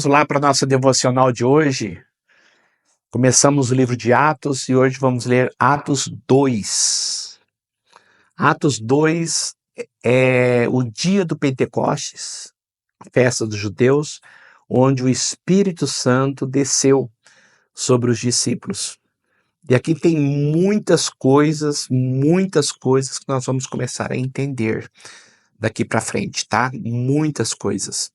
Vamos lá para a nossa devocional de hoje. Começamos o livro de Atos e hoje vamos ler Atos 2. Atos 2 é o dia do Pentecostes, a festa dos judeus, onde o Espírito Santo desceu sobre os discípulos. E aqui tem muitas coisas que nós vamos começar a entender daqui para frente, tá? Muitas coisas.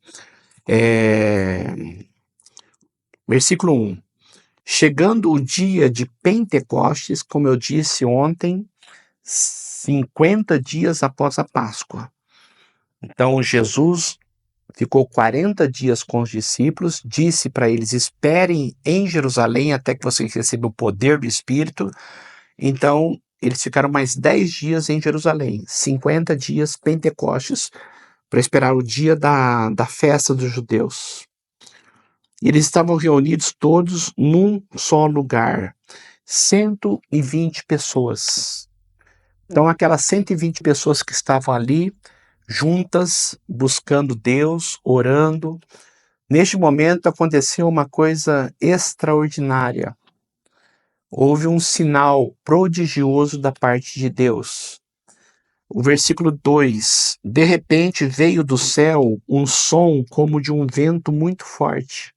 Versículo 1. Chegando o dia de Pentecostes, como eu disse ontem, 50 dias após a Páscoa. Então Jesus ficou 40 dias com os discípulos, disse para eles: esperem em Jerusalém até que vocês recebam o poder do Espírito. Então eles ficaram mais 10 dias em Jerusalém, 50 dias Pentecostes, para esperar o dia da festa dos judeus. E eles estavam reunidos todos num só lugar, 120 pessoas. Então aquelas 120 pessoas que estavam ali, juntas, buscando Deus, orando. Neste momento aconteceu uma coisa extraordinária. Houve um sinal prodigioso da parte de Deus. O versículo 2: de repente veio do céu um som como de um vento muito forte.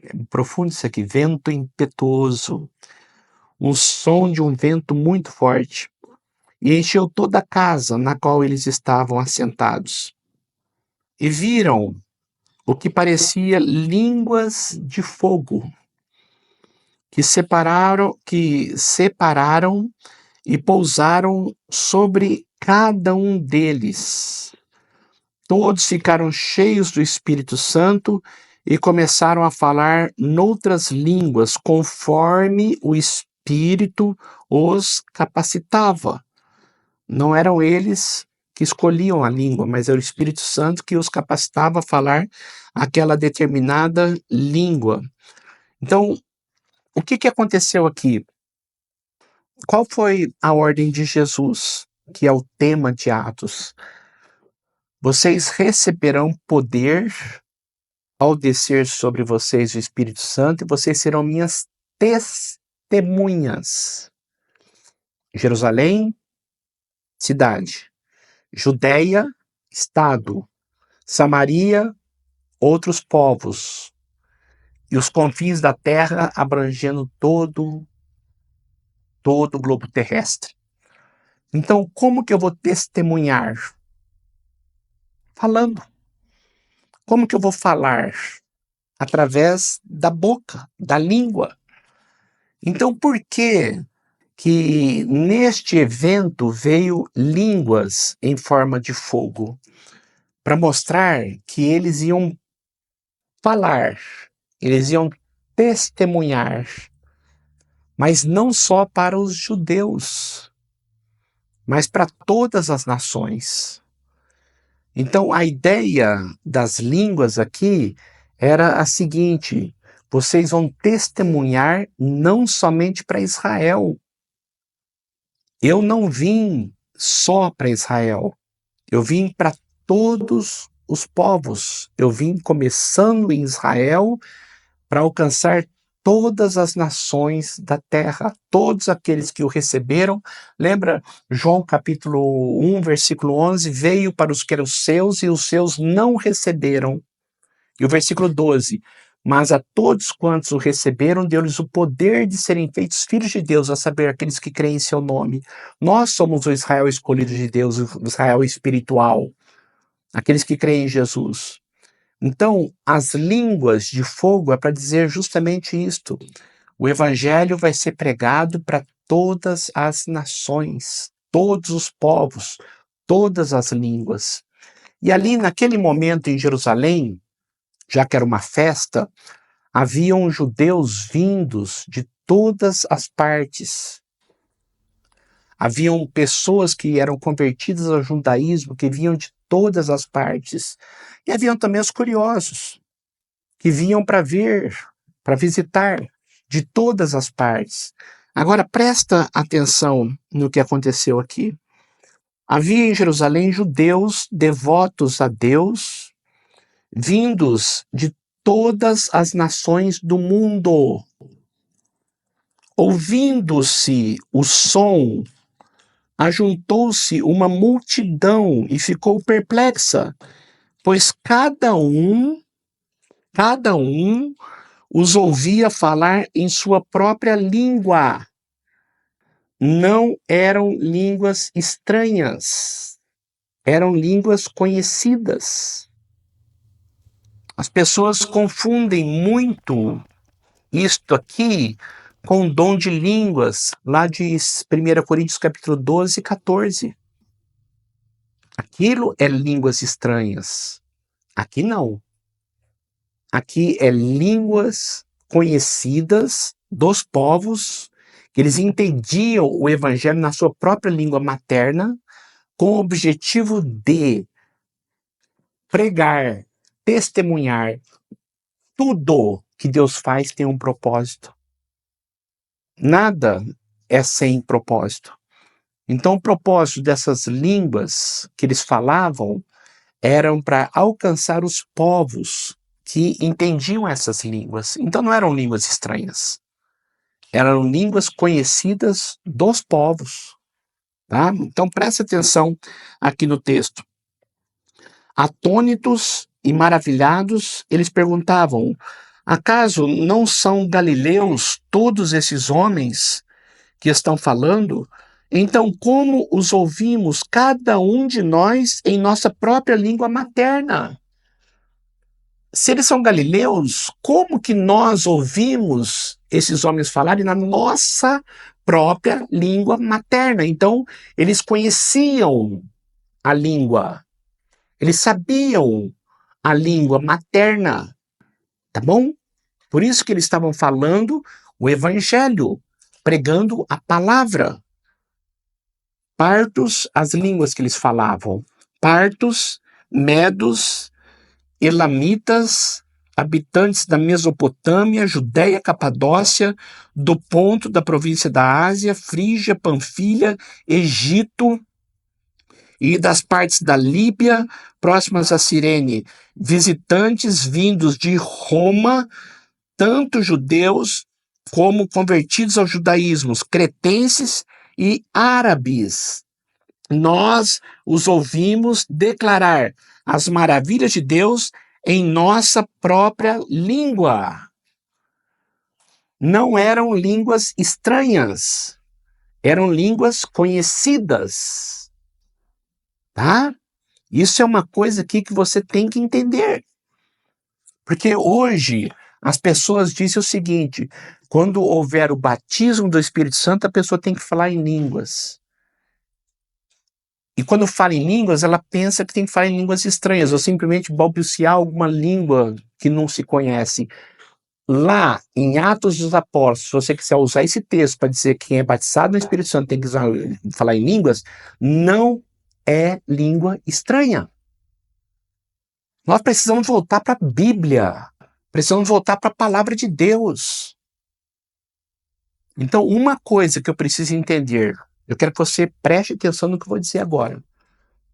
É profundo isso aqui, vento impetuoso. Um som de um vento muito forte. E encheu toda a casa na qual eles estavam assentados. E viram o que parecia línguas de fogo, que separaram e pousaram sobre cada um deles. Todos ficaram cheios do Espírito Santo e começaram a falar noutras línguas, conforme o Espírito os capacitava. Não eram eles que escolhiam a língua, mas era o Espírito Santo que os capacitava a falar aquela determinada língua. Então, o que aconteceu aqui? Qual foi a ordem de Jesus, que é o tema de Atos? Vocês receberão poder ao descer sobre vocês o Espírito Santo e vocês serão minhas testemunhas. Jerusalém, cidade. Judeia, estado. Samaria, outros povos. E os confins da terra abrangendo todo o globo terrestre. Então, como que eu vou testemunhar? Falando. Como que eu vou falar? Através da boca, da língua. Então, por que neste evento veio línguas em forma de fogo? Para mostrar que eles iam falar, eles iam testemunhar, mas não só para os judeus, mas para todas as nações. Então a ideia das línguas aqui era a seguinte: vocês vão testemunhar não somente para Israel. Eu não vim só para Israel, eu vim para todos os povos. Eu vim começando em Israel para alcançar todas as nações da terra, todos aqueles que o receberam. Lembra João capítulo 1, versículo 11, veio para os que eram seus e os seus não receberam. E o versículo 12, mas a todos quantos o receberam, deu-lhes o poder de serem feitos filhos de Deus, a saber, aqueles que creem em seu nome. Nós somos o Israel escolhido de Deus, o Israel espiritual, aqueles que creem em Jesus. Então, as línguas de fogo é para dizer justamente isto. O evangelho vai ser pregado para todas as nações, todos os povos, todas as línguas. E ali, naquele momento em Jerusalém, já que era uma festa, haviam judeus vindos de todas as partes. Haviam pessoas que eram convertidas ao judaísmo, que vinham de todas as partes. E haviam também os curiosos, que vinham para ver, para visitar, de todas as partes. Agora, presta atenção no que aconteceu aqui. Havia em Jerusalém judeus devotos a Deus, vindos de todas as nações do mundo. Ouvindo-se o som, ajuntou-se uma multidão e ficou perplexa, pois cada um os ouvia falar em sua própria língua. Não eram línguas estranhas, eram línguas conhecidas. As pessoas confundem muito isto aqui com o dom de línguas, lá de 1 Coríntios capítulo 12 e 14. Aquilo é línguas estranhas. Aqui não. Aqui é línguas conhecidas dos povos, que eles entendiam o evangelho na sua própria língua materna, com o objetivo de pregar, testemunhar. Tudo que Deus faz tem um propósito. Nada é sem propósito. Então, o propósito dessas línguas que eles falavam eram para alcançar os povos que entendiam essas línguas. Então, não eram línguas estranhas. Eram línguas conhecidas dos povos. Tá? Então, preste atenção aqui no texto. Atônitos e maravilhados, eles perguntavam: acaso não são galileus todos esses homens que estão falando? Então, como os ouvimos, cada um de nós, em nossa própria língua materna? Se eles são galileus, como que nós ouvimos esses homens falarem na nossa própria língua materna? Então, eles conheciam a língua, eles sabiam a língua materna, tá bom? Por isso que eles estavam falando o evangelho, pregando a palavra. Partos, as línguas que eles falavam: partos, medos, elamitas, habitantes da Mesopotâmia, Judéia, Capadócia, do Ponto, da província da Ásia, Frígia, Panfilha, Egito e das partes da Líbia, próximas a Cirene, visitantes vindos de Roma, tanto judeus como convertidos ao judaísmo, cretenses e árabes. Nós os ouvimos declarar as maravilhas de Deus em nossa própria língua. Não eram línguas estranhas, eram línguas conhecidas. Tá? Isso é uma coisa aqui que você tem que entender. Porque hoje as pessoas dizem o seguinte: quando houver o batismo do Espírito Santo, a pessoa tem que falar em línguas. E quando fala em línguas, ela pensa que tem que falar em línguas estranhas, ou simplesmente balbuciar alguma língua que não se conhece. Lá, em Atos dos Apóstolos, se você quiser usar esse texto para dizer que quem é batizado no Espírito Santo tem que falar em línguas, não é língua estranha. Nós precisamos voltar para a Bíblia. Precisamos voltar para a palavra de Deus. Então, uma coisa que eu preciso entender, eu quero que você preste atenção no que eu vou dizer agora,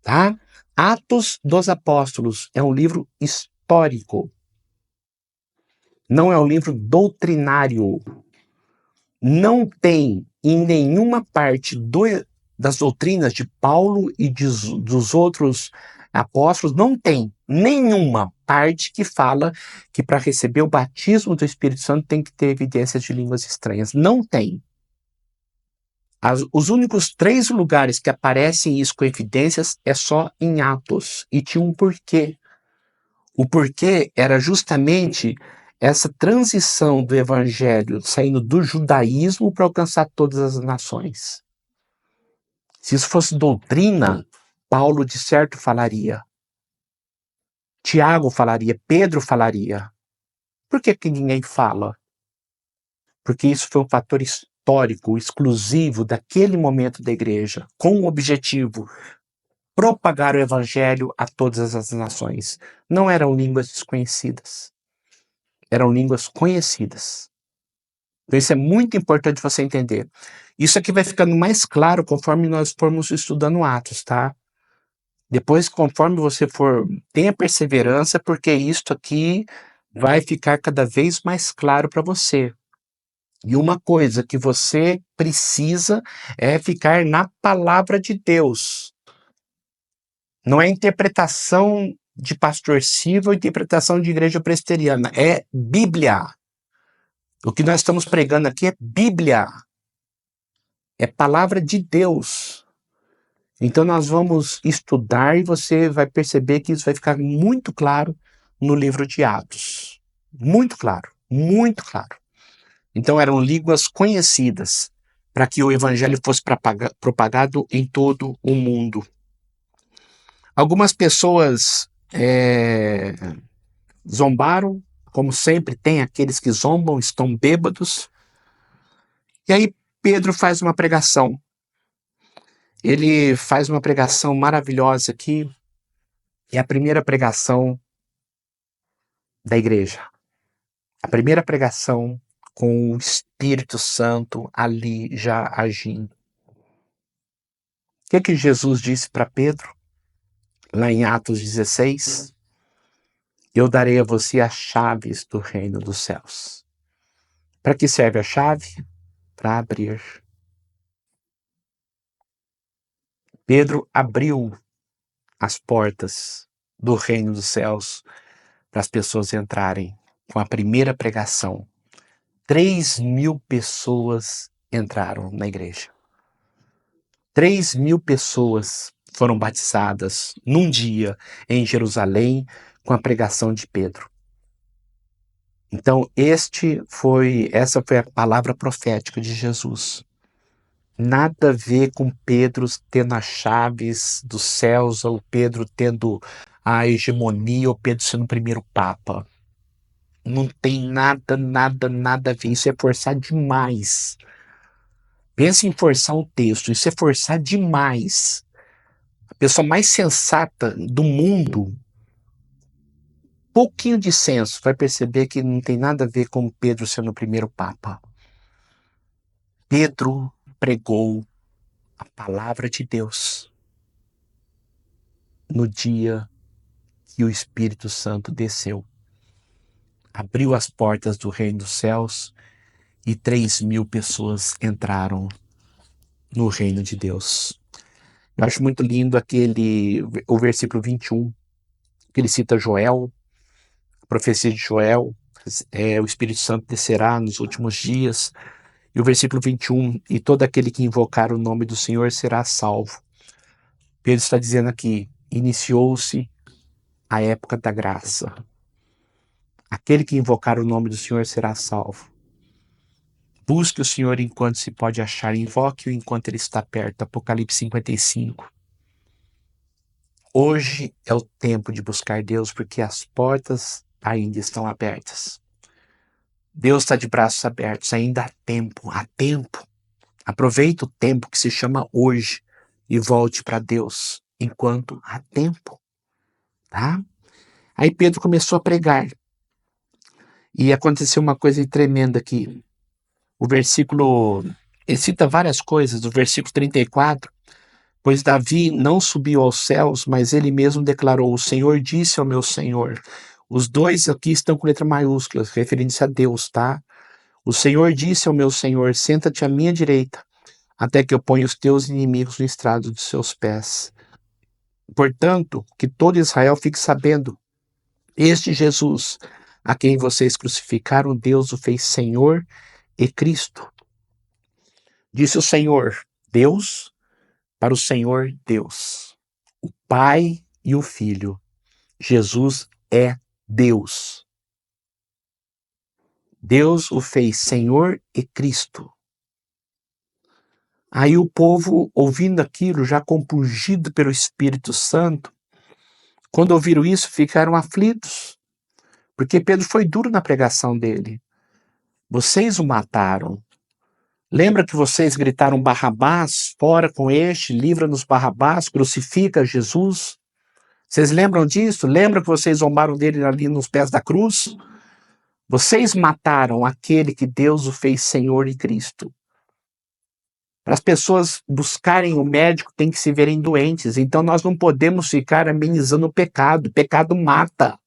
tá? Atos dos Apóstolos é um livro histórico. Não é um livro doutrinário. Não tem em nenhuma parte das doutrinas de Paulo e dos outros apóstolos, não tem nenhuma parte que fala que para receber o batismo do Espírito Santo tem que ter evidências de línguas estranhas. Não tem. Os únicos 3 lugares que aparecem isso com evidências é só em Atos. E tinha um porquê. O porquê era justamente essa transição do evangelho saindo do judaísmo para alcançar todas as nações. Se isso fosse doutrina, Paulo de certo falaria. Tiago falaria, Pedro falaria. Por que ninguém fala? Porque isso foi um fator histórico, exclusivo daquele momento da igreja, com o objetivo propagar o evangelho a todas as nações. Não eram línguas desconhecidas, eram línguas conhecidas. Então isso é muito importante você entender. Isso aqui vai ficando mais claro conforme nós formos estudando Atos, tá? Depois, conforme você for, tenha perseverança, porque isto aqui vai ficar cada vez mais claro para você. E uma coisa que você precisa é ficar na palavra de Deus. Não é interpretação de pastor Silva ou interpretação de igreja presbiteriana. É Bíblia. O que nós estamos pregando aqui é Bíblia. É palavra de Deus. Então nós vamos estudar e você vai perceber que isso vai ficar muito claro no livro de Atos. Muito claro, muito claro. Então eram línguas conhecidas para que o evangelho fosse propagado em todo o mundo. Algumas pessoas zombaram, como sempre tem aqueles que zombam, estão bêbados. E aí Pedro faz uma pregação. Ele faz uma pregação maravilhosa aqui. É a primeira pregação da igreja. A primeira pregação com o Espírito Santo ali já agindo. O que Jesus disse para Pedro? Lá em Atos 16, eu darei a você as chaves do reino dos céus. Para que serve a chave? Para abrir. Pedro abriu as portas do reino dos céus para as pessoas entrarem com a primeira pregação. 3.000 pessoas entraram na igreja. 3.000 pessoas foram batizadas num dia em Jerusalém com a pregação de Pedro. Então, essa foi a palavra profética de Jesus. Nada a ver com Pedro tendo as chaves dos céus, ou Pedro tendo a hegemonia, ou Pedro sendo o primeiro papa. Não tem nada a ver. Isso é forçar demais. Pensa em forçar um texto, isso é forçar demais. A pessoa mais sensata do mundo, pouquinho de senso, vai perceber que não tem nada a ver com Pedro sendo o primeiro papa. Pedro pregou a palavra de Deus no dia que o Espírito Santo desceu. Abriu as portas do reino dos céus e 3.000 pessoas entraram no reino de Deus. Eu acho muito lindo o versículo 21, que ele cita Joel, a profecia de Joel, o Espírito Santo descerá nos últimos dias. E o versículo 21, e todo aquele que invocar o nome do Senhor será salvo. Pedro está dizendo aqui, iniciou-se a época da graça. Aquele que invocar o nome do Senhor será salvo. Busque o Senhor enquanto se pode achar, invoque-o enquanto ele está perto. Apocalipse 55. Hoje é o tempo de buscar Deus, porque as portas ainda estão abertas. Deus está de braços abertos, ainda há tempo, há tempo. Aproveite o tempo que se chama hoje e volte para Deus enquanto há tempo, tá? Aí Pedro começou a pregar e aconteceu uma coisa tremenda aqui. O versículo, ele cita várias coisas, o versículo 34, pois Davi não subiu aos céus, mas ele mesmo declarou, o Senhor disse ao meu Senhor. Os dois aqui estão com letra maiúscula, referindo-se a Deus, tá? O Senhor disse ao meu Senhor, senta-te à minha direita, até que eu ponha os teus inimigos no estrado dos seus pés. Portanto, que todo Israel fique sabendo, este Jesus, a quem vocês crucificaram, Deus o fez Senhor e Cristo. Disse o Senhor, Deus, para o Senhor Deus, o Pai e o Filho. Jesus é Deus. Deus o fez Senhor e Cristo. Aí o povo, ouvindo aquilo, já compungido pelo Espírito Santo, quando ouviram isso, ficaram aflitos, porque Pedro foi duro na pregação dele. Vocês o mataram. Lembra que vocês gritaram Barrabás, fora com este, livra-nos Barrabás, crucifica Jesus? Vocês lembram disso? Lembram que vocês zombaram dele ali nos pés da cruz? Vocês mataram aquele que Deus o fez Senhor e Cristo. Para as pessoas buscarem o médico, tem que se verem doentes. Então nós não podemos ficar amenizando o pecado. O pecado mata.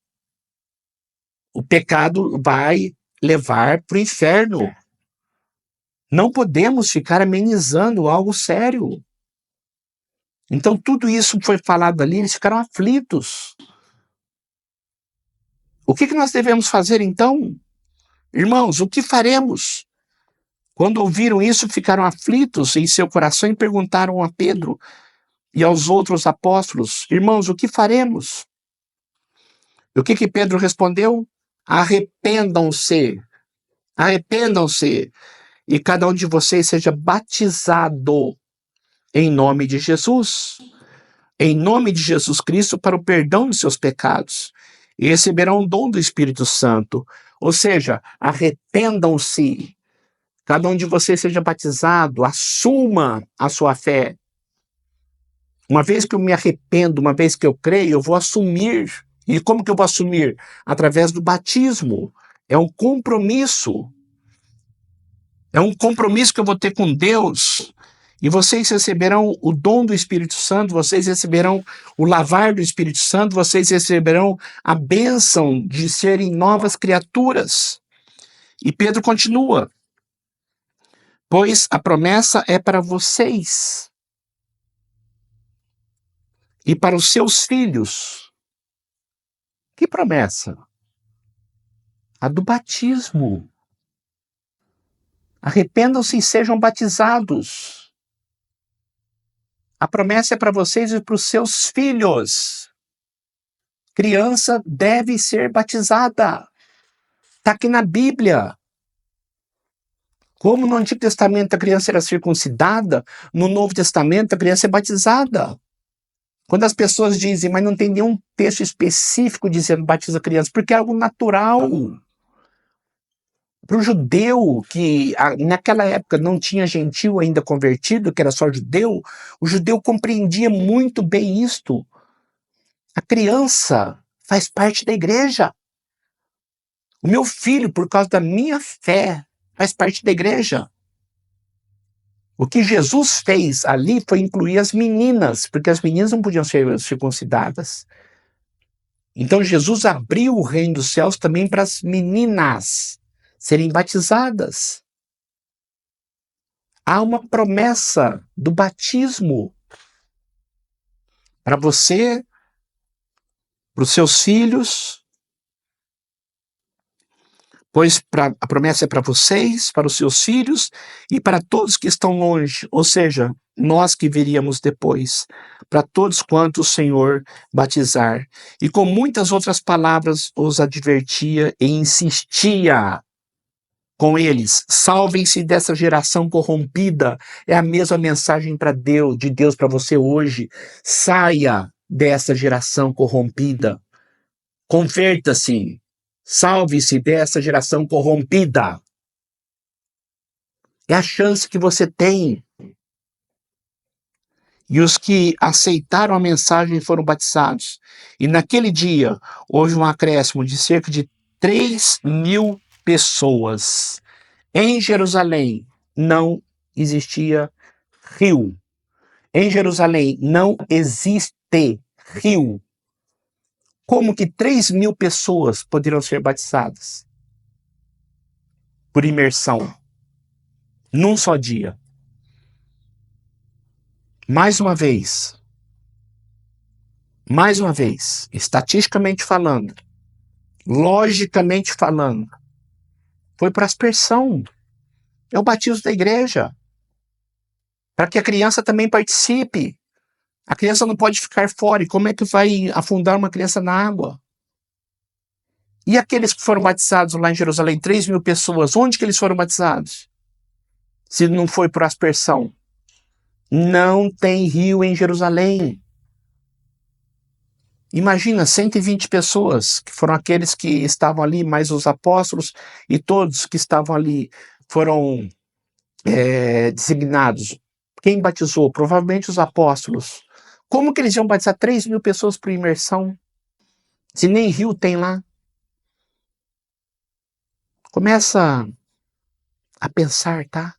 o pecado vai levar para o inferno. Não podemos ficar amenizando algo sério. Então, tudo isso foi falado ali, eles ficaram aflitos. O que nós devemos fazer então? Irmãos, o que faremos? Quando ouviram isso, ficaram aflitos em seu coração e perguntaram a Pedro e aos outros apóstolos: irmãos, o que faremos? E o que Pedro respondeu? Arrependam-se, arrependam-se, e cada um de vocês seja batizado em nome de Jesus, em nome de Jesus Cristo, para o perdão de seus pecados, e receberão o dom do Espírito Santo. Ou seja, arrependam-se, cada um de vocês seja batizado, assuma a sua fé. Uma vez que eu me arrependo, uma vez que eu creio, eu vou assumir. E como que eu vou assumir? Através do batismo. É um compromisso. É um compromisso que eu vou ter com Deus. E vocês receberão o dom do Espírito Santo, vocês receberão o lavar do Espírito Santo, vocês receberão a bênção de serem novas criaturas. E Pedro continua: pois a promessa é para vocês e para os seus filhos. Que promessa? A do batismo. Arrependam-se e sejam batizados. A promessa é para vocês e para os seus filhos. Criança deve ser batizada. Está aqui na Bíblia. Como no Antigo Testamento a criança era circuncidada, no Novo Testamento a criança é batizada. Quando as pessoas dizem, mas não tem nenhum texto específico dizendo batiza a criança, porque é algo natural. Para o judeu, que naquela época não tinha gentil ainda convertido, que era só judeu, o judeu compreendia muito bem isto. A criança faz parte da igreja. O meu filho, por causa da minha fé, faz parte da igreja. O que Jesus fez ali foi incluir as meninas, porque as meninas não podiam ser circuncidadas. Então Jesus abriu o reino dos céus também para as meninas serem batizadas. Há uma promessa do batismo para você, para os seus filhos, pois a promessa é para vocês, para os seus filhos e para todos que estão longe, ou seja, nós que viríamos depois, para todos quantos o Senhor batizar. E com muitas outras palavras os advertia e insistia com eles: salvem-se dessa geração corrompida. É a mesma mensagem para Deus, de Deus para você hoje. Saia dessa geração corrompida. Converta-se. Salve-se dessa geração corrompida. É a chance que você tem. E os que aceitaram a mensagem foram batizados. E naquele dia houve um acréscimo de cerca de 3.000 pessoas. Em Jerusalém não existia rio. Em Jerusalém não existe rio. Como que 3.000 pessoas poderiam ser batizadas? Por imersão. Num só dia. Mais uma vez, estatisticamente falando, logicamente falando, foi por aspersão. É o batismo da igreja. Para que a criança também participe. A criança não pode ficar fora. E como é que vai afundar uma criança na água? E aqueles que foram batizados lá em Jerusalém, 3.000 pessoas, onde que eles foram batizados? Se não foi por aspersão. Não tem rio em Jerusalém. Imagina, 120 pessoas, que foram aqueles que estavam ali, mais os apóstolos, e todos que estavam ali foram designados. Quem batizou? Provavelmente os apóstolos. Como que eles iam batizar 3.000 pessoas por imersão? Se nem rio tem lá. Começa a pensar, tá?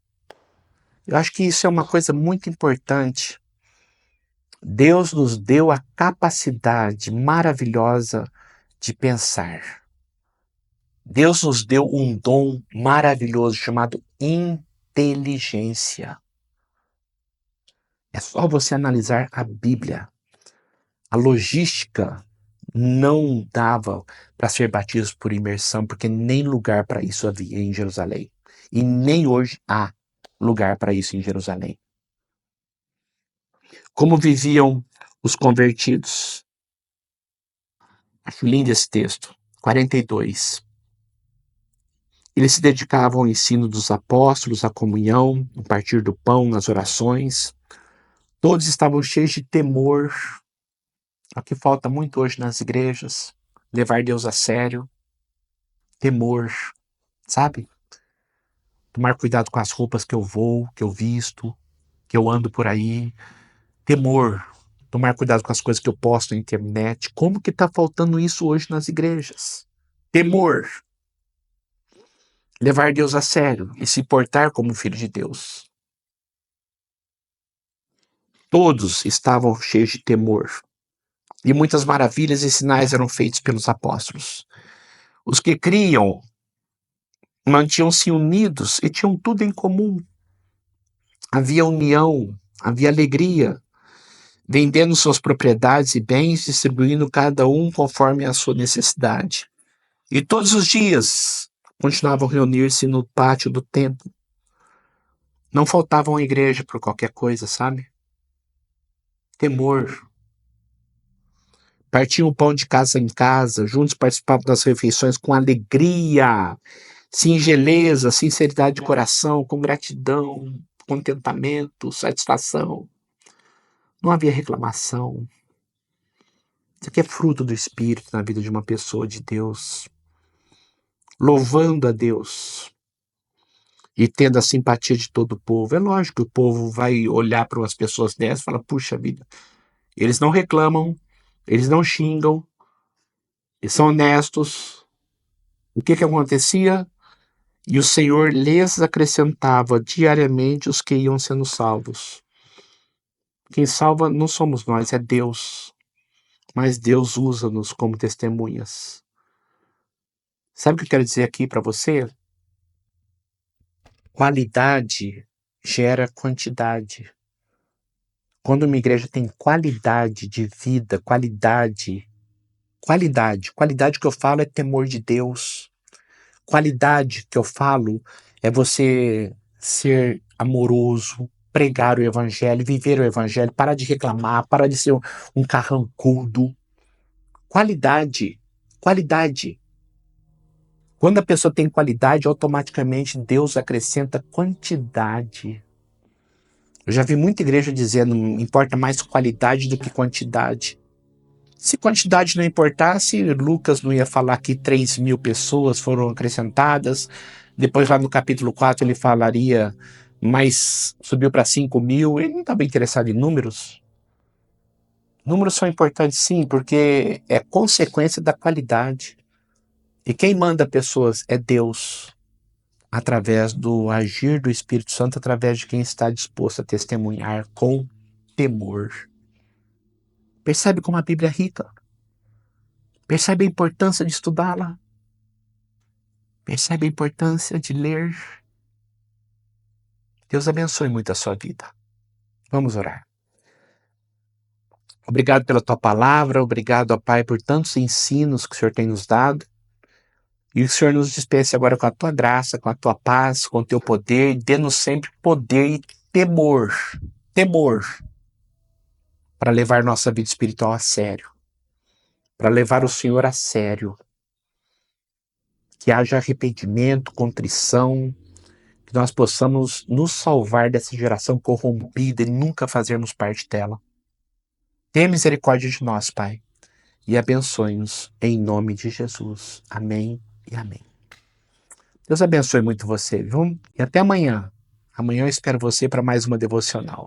Eu acho que isso é uma coisa muito importante. Deus nos deu a capacidade maravilhosa de pensar. Deus nos deu um dom maravilhoso chamado inteligência. É só você analisar a Bíblia. A logística não dava para ser batismo por imersão, porque nem lugar para isso havia em Jerusalém. E nem hoje há lugar para isso em Jerusalém. Como viviam os convertidos? Acho lindo esse texto. 42. Eles se dedicavam ao ensino dos apóstolos, à comunhão, no partir do pão, nas orações. Todos estavam cheios de temor. É o que falta muito hoje nas igrejas. Levar Deus a sério. Temor, sabe? Tomar cuidado com as roupas que eu vou, que eu visto, que eu ando por aí. Temor. Tomar cuidado com as coisas que eu posto na internet. Como que está faltando isso hoje nas igrejas? Temor. Levar Deus a sério e se portar como filho de Deus. Todos estavam cheios de temor. E muitas maravilhas e sinais eram feitos pelos apóstolos. Os que criam mantinham-se unidos e tinham tudo em comum. Havia união, havia alegria, vendendo suas propriedades e bens, distribuindo cada um conforme a sua necessidade. E todos os dias continuavam a reunir-se no pátio do templo. Não faltavam à igreja por qualquer coisa, sabe? Temor. Partiam o pão de casa em casa, juntos participavam das refeições com alegria, singeleza, sinceridade de coração, com gratidão, contentamento, satisfação. Não havia reclamação. Isso aqui é fruto do Espírito na vida de uma pessoa de Deus, louvando a Deus e tendo a simpatia de todo o povo. É lógico que o povo vai olhar para umas pessoas dessas e falar, puxa vida, eles não reclamam, eles não xingam, eles são honestos. O que acontecia? E o Senhor lhes acrescentava diariamente os que iam sendo salvos. Quem salva não somos nós, é Deus. Mas Deus usa-nos como testemunhas. Sabe o que eu quero dizer aqui para você? Qualidade gera quantidade. Quando uma igreja tem qualidade de vida, qualidade que eu falo é temor de Deus. Qualidade que eu falo é você ser amoroso, pregar o evangelho, viver o evangelho, parar de reclamar, parar de ser um carrancudo. Qualidade. Quando a pessoa tem qualidade, automaticamente Deus acrescenta quantidade. Eu já vi muita igreja dizendo, importa mais qualidade do que quantidade. Se quantidade não importasse, Lucas não ia falar que 3.000 pessoas foram acrescentadas. Depois lá no capítulo 4 ele falaria, mas subiu para 5.000. Ele não estava interessado em números. Números são importantes sim, porque é consequência da qualidade. E quem manda pessoas é Deus, através do agir do Espírito Santo, através de quem está disposto a testemunhar com temor. Percebe como a Bíblia é rica? Percebe a importância de estudá-la? Percebe a importância de ler? Deus abençoe muito a sua vida. Vamos orar. Obrigado pela tua palavra, obrigado, ó Pai, por tantos ensinos que o Senhor tem nos dado. E o Senhor nos dispense agora com a tua graça, com a tua paz, com o teu poder. Dê-nos sempre poder e temor, para levar nossa vida espiritual a sério, para levar o Senhor a sério. Que haja arrependimento, contrição, que nós possamos nos salvar dessa geração corrompida e nunca fazermos parte dela. Tenha misericórdia de nós, Pai, e abençoe-nos em nome de Jesus. Amém e amém. Deus abençoe muito você, viu? E até amanhã. Amanhã eu espero você para mais uma devocional.